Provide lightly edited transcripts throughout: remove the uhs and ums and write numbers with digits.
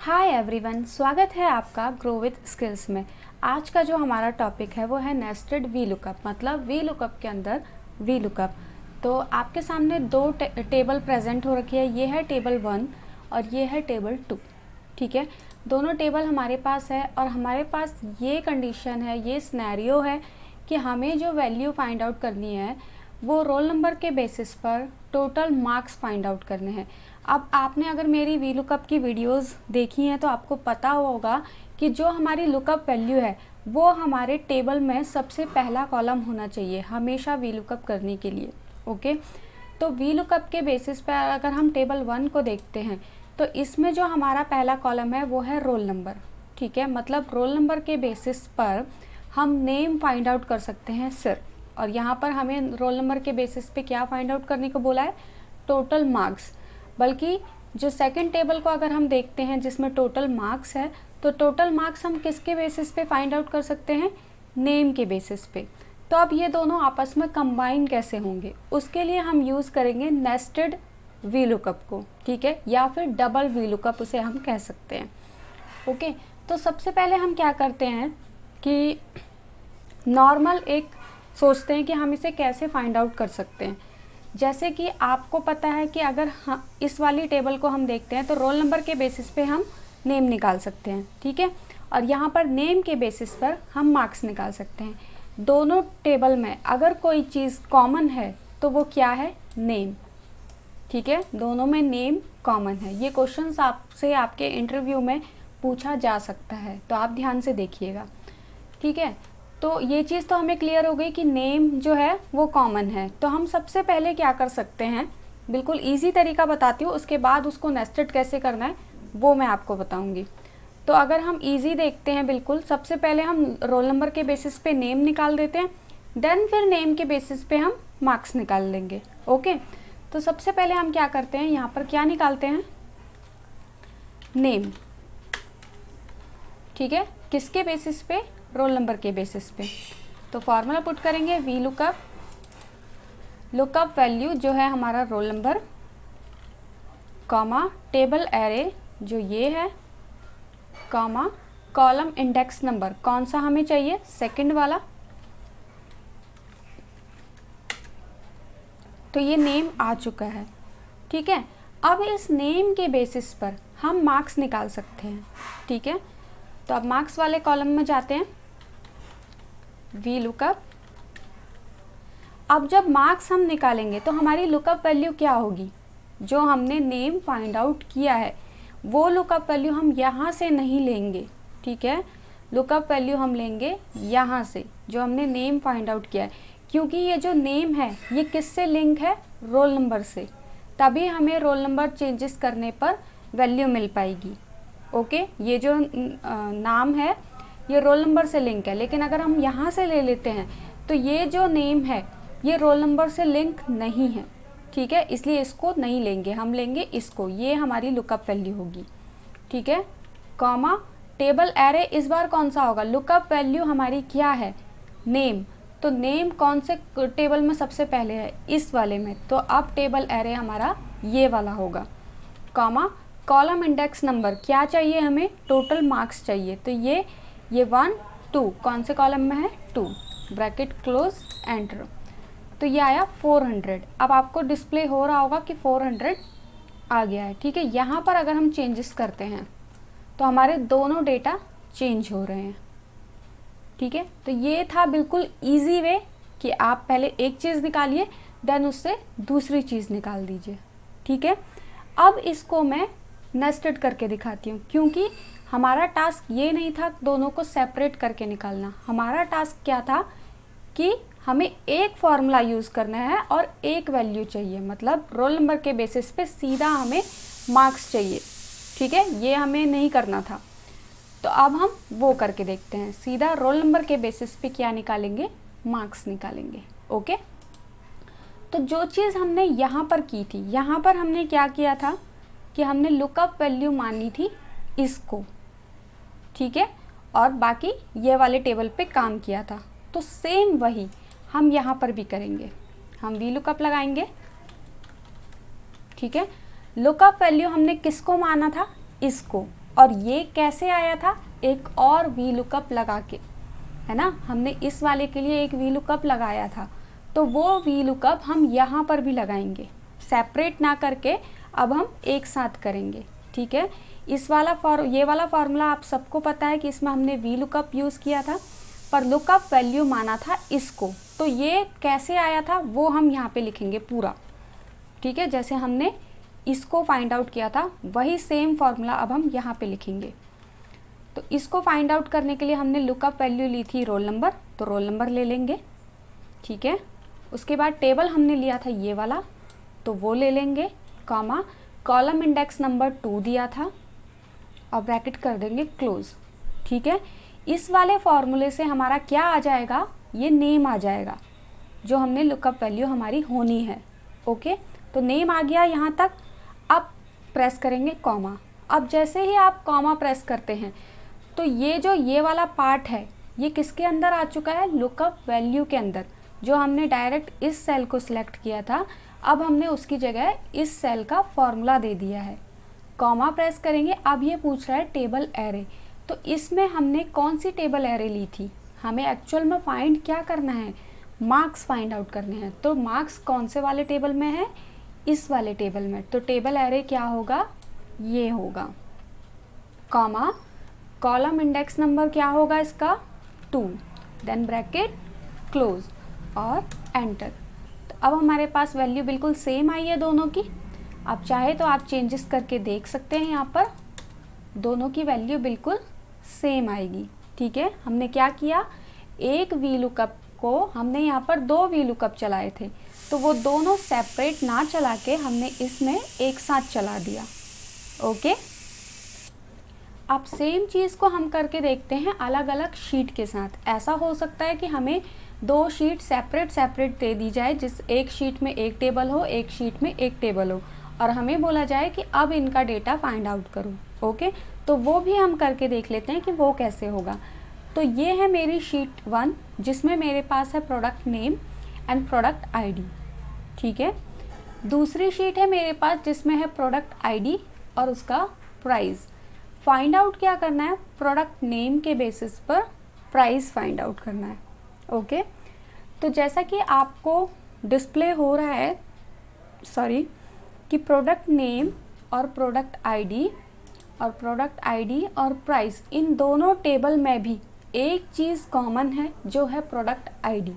Hi everyone, स्वागत है आपका ग्रो विद स्किल्स में। आज का जो हमारा टॉपिक है वो है नेस्टेड वी लुकअप, मतलब वी लुकअप के अंदर वी लुकअप। तो आपके सामने दो टेबल प्रेजेंट हो रखी है। ये है टेबल 1 और ये है टेबल 2। ठीक है, दोनों टेबल हमारे पास है और हमारे पास ये कंडीशन है, ये सिनेरियो है कि हमें जो वैल्यू फाइंड आउट करनी है वो रोल नंबर के बेसिस पर टोटल मार्क्स फाइंड आउट करने हैं। अब आपने अगर मेरी वी लुकअप की वीडियोस देखी हैं तो आपको पता होगा कि जो हमारी लुकअप वैल्यू है वो हमारे टेबल में सबसे पहला कॉलम होना चाहिए हमेशा वी लुकअप करने के लिए। ओके, तो वी लुकअप के बेसिस पर अगर हम टेबल 1 को देखते हैं तो इसमें जो हमारा पहला कॉलम है वो है रोल नंबर। ठीक है, मतलब रोल नंबर के बेसिस पर हम नेम फाइंड आउट कर सकते हैं सिर्फ। और यहाँ पर हमें रोल नंबर के बेसिस पे क्या फाइंड आउट करने को बोला है? Total marks. बल्कि जो सेकंड टेबल को अगर हम देखते हैं जिसमें टोटल मार्क्स है, तो टोटल मार्क्स हम किसके बेसिस पे फाइंड आउट कर सकते हैं? नेम के बेसिस पे। तो अब ये दोनों आपस में कंबाइन कैसे होंगे, उसके लिए हम यूज़ करेंगे नेस्टेड वी लुकअप को। ठीक है, या फिर डबल वी लुकअप उसे हम कह सकते हैं। ओके, तो सबसे पहले हम क्या करते हैं कि नॉर्मल एक सोचते हैं कि हम इसे कैसे फाइंड आउट कर सकते हैं। जैसे कि आपको पता है कि अगर इस वाली टेबल को हम देखते हैं तो रोल नंबर के बेसिस पे हम नेम निकाल सकते हैं। ठीक है, और यहाँ पर नेम के बेसिस पर हम मार्क्स निकाल सकते हैं। दोनों टेबल में अगर कोई चीज़ कॉमन है तो वो क्या है? नेम। ठीक है, दोनों में नेम कॉमन है। ये क्वेश्चंस आपसे आपके इंटरव्यू में पूछा जा सकता है, तो आप ध्यान से देखिएगा। ठीक है, तो ये चीज़ तो हमें क्लियर हो गई कि नेम जो है वो कॉमन है। तो हम सबसे पहले क्या कर सकते हैं, बिल्कुल इजी तरीका बताती हूँ, उसके बाद उसको नेस्टेड कैसे करना है वो मैं आपको बताऊँगी। तो अगर हम इजी देखते हैं, बिल्कुल सबसे पहले हम रोल नंबर के बेसिस पे नेम निकाल देते हैं, देन फिर नेम के बेसिस पे हम मार्क्स निकाल लेंगे। ओके, तो सबसे पहले हम क्या करते हैं, यहाँ पर क्या निकालते हैं? नेम। ठीक है, किसके बेसिस पे? रोल नंबर के बेसिस पे। तो फॉर्मूला पुट करेंगे वी लुकअप, लुकअप वैल्यू जो है हमारा roll number, comma table array जो ये है, कॉमा कॉलम इंडेक्स नंबर। कौन सा हमें चाहिए? सेकंड वाला। तो ये नेम आ चुका है। ठीक है, अब इस नेम के बेसिस पर हम मार्क्स निकाल सकते हैं। ठीक है, तो अब मार्क्स वाले कॉलम में जाते हैं, वी लुकअप। अब जब मार्क्स हम निकालेंगे तो हमारी लुकअप वैल्यू क्या होगी? जो हमने नेम फाइंड आउट किया है वो लुकअप वैल्यू हम यहाँ से नहीं लेंगे। ठीक है, लुकअप वैल्यू हम लेंगे यहाँ से, जो हमने नेम फाइंड आउट किया है। क्योंकि ये जो नेम है ये किससे लिंक है? रोल नंबर से। तभी हमें रोल नंबर चेंजेस करने पर वैल्यू मिल पाएगी। ओके, ये जो नाम है ये रोल नंबर से लिंक है, लेकिन अगर हम यहाँ से ले लेते हैं तो ये जो नेम है ये रोल नंबर से लिंक नहीं है। ठीक है, इसलिए इसको नहीं लेंगे, हम लेंगे इसको। ये हमारी लुकअप वैल्यू होगी। ठीक है, कॉमा टेबल एरे इस बार कौन सा होगा? लुकअप वैल्यू हमारी क्या है? नेम। तो नेम कौन से टेबल में सबसे पहले है? इस वाले में। तो अब टेबल एरे हमारा ये वाला होगा, कॉमा कॉलम इंडेक्स नंबर क्या चाहिए हमें? टोटल मार्क्स चाहिए। तो ये 1 2 कौन से कॉलम में है? 2, ब्रैकेट क्लोज, एंटर। तो ये आया 400। अब आपको डिस्प्ले हो रहा होगा कि 400 आ गया है। ठीक है, यहाँ पर अगर हम चेंजेस करते हैं तो हमारे दोनों डेटा चेंज हो रहे हैं। ठीक है, तो ये था बिल्कुल इजी वे कि आप पहले एक चीज़ निकालिए, देन उससे दूसरी चीज़ निकाल दीजिए। ठीक है, अब इसको मैं नेस्टेड करके दिखाती हूँ, क्योंकि हमारा टास्क ये नहीं था दोनों को सेपरेट करके निकालना। हमारा टास्क क्या था कि हमें एक फॉर्मूला यूज़ करना है और एक वैल्यू चाहिए, मतलब रोल नंबर के बेसिस पे सीधा हमें मार्क्स चाहिए। ठीक है, ये हमें नहीं करना था। तो अब हम वो करके देखते हैं, सीधा रोल नंबर के बेसिस पे क्या निकालेंगे? मार्क्स निकालेंगे। ओके, तो जो चीज़ हमने यहाँ पर की थी, यहाँ पर हमने क्या किया था कि हमने लुकअप वैल्यू मानी थी इसको। ठीक है, और बाकी ये वाले टेबल पे काम किया था। तो सेम वही हम यहाँ पर भी करेंगे, हम वी लुकअप लगाएंगे। ठीक है, लुकअप वैल्यू हमने किसको माना था? इसको। और ये कैसे आया था, एक और वी लुकअप लगा के, है ना, हमने इस वाले के लिए एक वी लुकअप लगाया था, तो वो वी लुकअप हम यहाँ पर भी लगाएंगे, सेपरेट ना करके अब हम एक साथ करेंगे। ठीक है, इस वाला ये वाला फॉर्मूला आप सबको पता है कि इसमें हमने वी लुकअप यूज़ किया था, पर लुकअप वैल्यू माना था इसको, तो ये कैसे आया था वो हम यहाँ पे लिखेंगे पूरा। ठीक है, जैसे हमने इसको फाइंड आउट किया था वही सेम फॉर्मूला अब हम यहाँ पे लिखेंगे। तो इसको फाइंड आउट करने के लिए हमने लुकअप वैल्यू ली थी रोल नंबर, तो रोल नंबर ले लेंगे। ठीक है, उसके बाद टेबल हमने लिया था ये वाला, तो वो ले लेंगे, कॉमा कॉलम इंडेक्स नंबर 2 दिया था और ब्रैकेट कर देंगे क्लोज। ठीक है, इस वाले फॉर्मूले से हमारा क्या आ जाएगा, ये नेम आ जाएगा जो हमने लुकअप वैल्यू हमारी होनी है। ओके, तो नेम आ गया यहाँ तक। अब प्रेस करेंगे कॉमा। अब जैसे ही आप कॉमा प्रेस करते हैं तो ये वाला पार्ट है ये किसके अंदर आ चुका है, लुकअप वैल्यू के अंदर, जो हमने डायरेक्ट इस सेल को सिलेक्ट किया था, अब हमने उसकी जगह इस सेल का फॉर्मूला दे दिया है। कॉमा प्रेस करेंगे, अब ये पूछ रहा है टेबल एरे, तो इसमें हमने कौन सी टेबल एरे ली थी, हमें एक्चुअल में फाइंड क्या करना है, मार्क्स फाइंड आउट करने हैं। तो मार्क्स कौन से वाले टेबल में है, इस वाले टेबल में, तो टेबल एरे क्या होगा, ये होगा, कॉमा कॉलम इंडेक्स नंबर क्या होगा इसका 2, देन ब्रैकेट क्लोज और एंटर। तो अब हमारे पास वैल्यू बिल्कुल सेम आई है दोनों की। आप चाहे तो आप चेंजेस करके देख सकते हैं, यहाँ पर दोनों की वैल्यू बिल्कुल सेम आएगी। ठीक है, हमने क्या किया, एक वी लुकअप को हमने यहाँ पर 2 वी लुकअप चलाए थे, तो वो दोनों सेपरेट ना चला के हमने इसमें एक साथ चला दिया। ओके, अब सेम चीज़ को हम करके देखते हैं अलग अलग शीट के साथ। ऐसा हो सकता है कि हमें 2 शीट सेपरेट दे दी जाए, जिस एक शीट में एक टेबल हो, एक शीट में एक टेबल हो, और हमें बोला जाए कि अब इनका डेटा फाइंड आउट करो। ओके, तो वो भी हम करके देख लेते हैं कि वो कैसे होगा। तो ये है मेरी शीट 1 जिसमें मेरे पास है product name and product ID. ठीक है, दूसरी शीट है मेरे पास जिसमें है प्रोडक्ट आईडी और उसका प्राइस। फाइंड आउट क्या करना है, प्रोडक्ट नेम के बेसिस पर प्राइस फाइंड आउट करना है। ओके, तो जैसा कि आपको डिस्प्ले हो रहा है, कि प्रोडक्ट नेम और प्रोडक्ट आईडी और प्राइस, इन दोनों टेबल में भी एक चीज़ कॉमन है जो है प्रोडक्ट आईडी।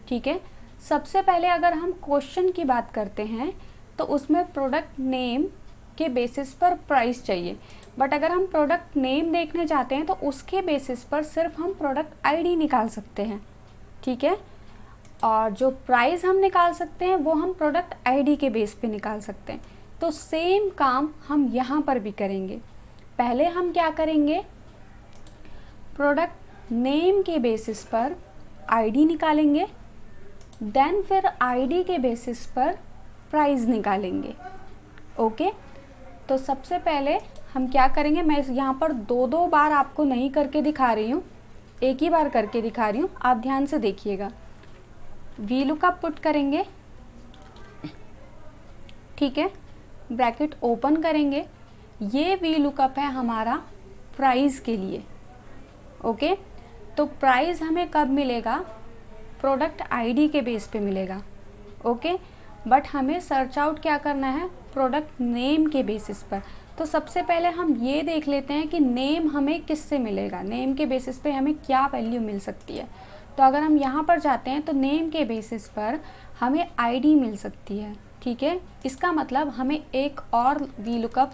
ठीक है, सबसे पहले अगर हम क्वेश्चन की बात करते हैं तो उसमें प्रोडक्ट नेम के बेसिस पर प्राइस चाहिए, बट अगर हम प्रोडक्ट नेम देखने जाते हैं तो उसके बेसिस पर सिर्फ हम प्रोडक्ट आईडी निकाल सकते हैं। ठीक है, और जो प्राइस हम निकाल सकते हैं वो हम प्रोडक्ट आईडी के बेस पे निकाल सकते हैं। तो सेम काम हम यहाँ पर भी करेंगे। पहले हम क्या करेंगे, प्रोडक्ट नेम के बेसिस पर आईडी निकालेंगे, देन फिर आईडी के बेसिस पर प्राइस निकालेंगे। ओके, तो सबसे पहले हम क्या करेंगे, मैं यहाँ पर 2 बार आपको नहीं करके दिखा रही हूँ, एक ही बार करके दिखा रही हूँ, आप ध्यान से देखिएगा। वी लुकअप पुट करेंगे, ठीक है, ब्रैकेट ओपन करेंगे, ये वी लुकअप है हमारा प्राइस के लिए। ओके, तो प्राइस हमें कब मिलेगा, प्रोडक्ट आईडी के बेस पे मिलेगा। ओके, बट हमें सर्च आउट क्या करना है, प्रोडक्ट नेम के बेसिस पर। तो सबसे पहले हम ये देख लेते हैं कि नेम हमें किससे मिलेगा, नेम के बेसिस पे हमें क्या वैल्यू मिल सकती है। तो अगर हम यहाँ पर जाते हैं तो नेम के बेसिस पर हमें आईडी मिल सकती है। ठीक है, इसका मतलब हमें एक और वी लुकअप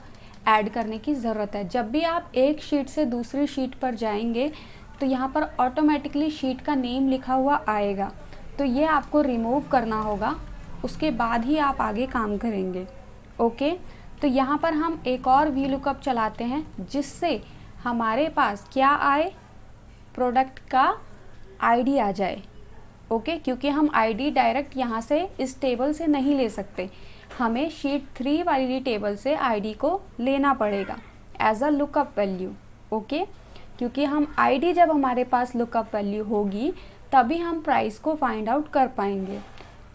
ऐड करने की ज़रूरत है। जब भी आप एक शीट से दूसरी शीट पर जाएंगे तो यहाँ पर ऑटोमेटिकली शीट का नेम लिखा हुआ आएगा, तो ये आपको रिमूव करना होगा, उसके बाद ही आप आगे काम करेंगे। ओके, तो यहाँ पर हम एक और वी लुकअप चलाते हैं जिससे हमारे पास क्या आए, प्रोडक्ट का आईडी आ जाए। ओके, क्योंकि हम आईडी डायरेक्ट यहाँ से इस टेबल से नहीं ले सकते, हमें शीट 3 वाली टेबल से आईडी को लेना पड़ेगा as a lookup value. Okay, क्योंकि हम आईडी जब हमारे पास लुकअप वैल्यू होगी तभी हम प्राइस को फाइंड आउट कर पाएंगे।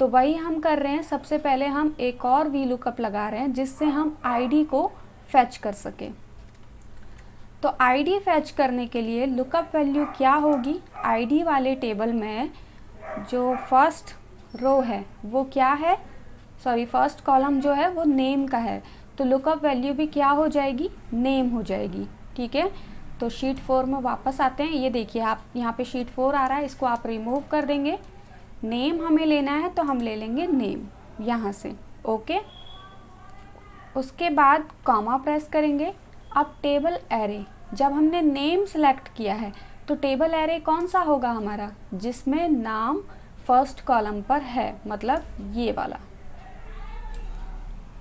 तो वही हम कर रहे हैं, सबसे पहले हम एक और वी लुकअप लगा रहे हैं जिससे हम आईडी को फैच कर सकें। तो आईडी फैच करने के लिए लुकअप वैल्यू क्या होगी, आईडी वाले टेबल में जो फर्स्ट रो है वो क्या है, सॉरी फर्स्ट कॉलम जो है वो नेम का है, तो लुकअप वैल्यू भी क्या हो जाएगी, नेम हो जाएगी। ठीक है, तो शीट 4 में वापस आते हैं। ये देखिए आप यहाँ पे शीट 4 आ रहा है, इसको आप रिमूव कर देंगे। नेम हमें लेना है तो हम ले लेंगे नेम यहाँ से। ओके, उसके बाद कॉमा प्रेस करेंगे। अब टेबल एरे, जब हमने नेम सेलेक्ट किया है तो टेबल एरे कौन सा होगा हमारा, जिसमें नाम फर्स्ट कॉलम पर है, मतलब ये वाला।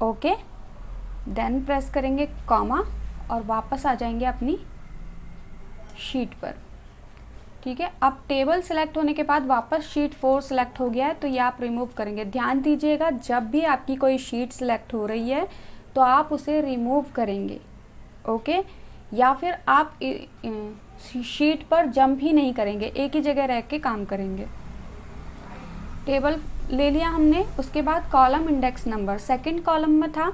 ओके, देन प्रेस करेंगे कॉमा और वापस आ जाएंगे अपनी शीट पर। ठीक है, अब टेबल सेलेक्ट होने के बाद वापस शीट 4 सेलेक्ट हो गया है, तो ये आप रिमूव करेंगे। ध्यान दीजिएगा, जब भी आपकी कोई शीट सेलेक्ट हो रही है तो आप उसे रिमूव करेंगे। ओके, या फिर आप शीट पर जंप ही नहीं करेंगे, एक ही जगह रह के काम करेंगे। टेबल ले लिया हमने, उसके बाद column index number second column में था,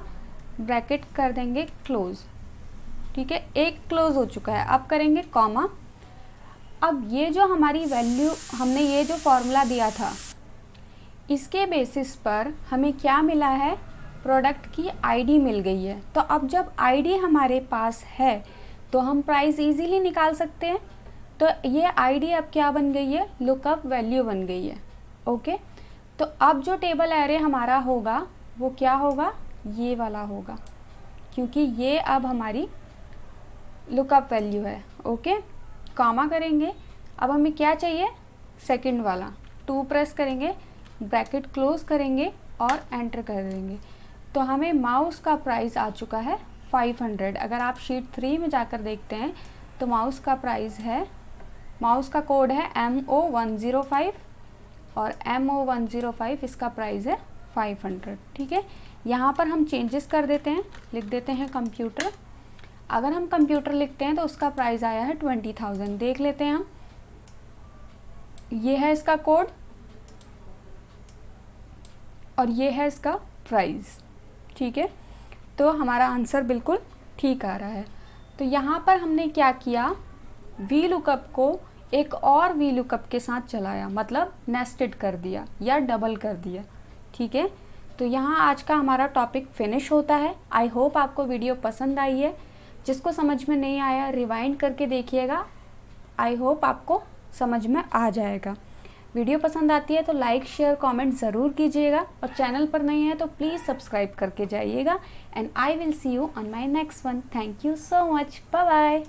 ब्रैकेट कर देंगे क्लोज। ठीक है, एक क्लोज हो चुका है। अब करेंगे कॉमा। अब ये जो हमारी वैल्यू, हमने ये जो फॉर्मूला दिया था, इसके बेसिस पर हमें क्या मिला है, प्रोडक्ट की आईडी मिल गई है। तो अब जब आईडी हमारे पास है तो हम प्राइस इजीली निकाल सकते हैं। तो ये आईडी अब क्या बन गई है, लुकअप वैल्यू बन गई है। ओके, तो अब जो टेबल एरे हमारा होगा वो क्या होगा, ये वाला होगा, क्योंकि ये अब हमारी लुकअप वैल्यू है। ओके, कॉमा करेंगे। अब हमें क्या चाहिए, सेकंड वाला, 2 प्रेस करेंगे, ब्रैकेट क्लोज करेंगे और एंटर कर देंगे। तो हमें माउस का प्राइस आ चुका है 500। अगर आप शीट 3 में जाकर देखते हैं तो माउस का प्राइस है, माउस का कोड है MO105 और MO105 इसका प्राइस है 500। ठीक है, यहाँ पर हम चेंजेस कर देते हैं, लिख देते हैं कंप्यूटर। अगर हम कंप्यूटर लिखते हैं तो उसका प्राइस आया है 20,000। देख लेते हैं हम, ये है इसका कोड और ये है इसका प्राइस। ठीक है, तो हमारा आंसर बिल्कुल ठीक आ रहा है। तो यहाँ पर हमने क्या किया, वी लुकअप को एक और वी लुकअप के साथ चलाया, मतलब नेस्टेड कर दिया या डबल कर दिया। ठीक है, तो यहाँ आज का हमारा टॉपिक फिनिश होता है। आई होप आपको वीडियो पसंद आई है। जिसको समझ में नहीं आया रिवाइंड करके देखिएगा, आई होप आपको समझ में आ जाएगा। वीडियो पसंद आती है तो लाइक शेयर कमेंट ज़रूर कीजिएगा और चैनल पर नहीं है तो प्लीज़ सब्सक्राइब करके जाइएगा। And I will see you on my next one. Thank you so much, bye bye.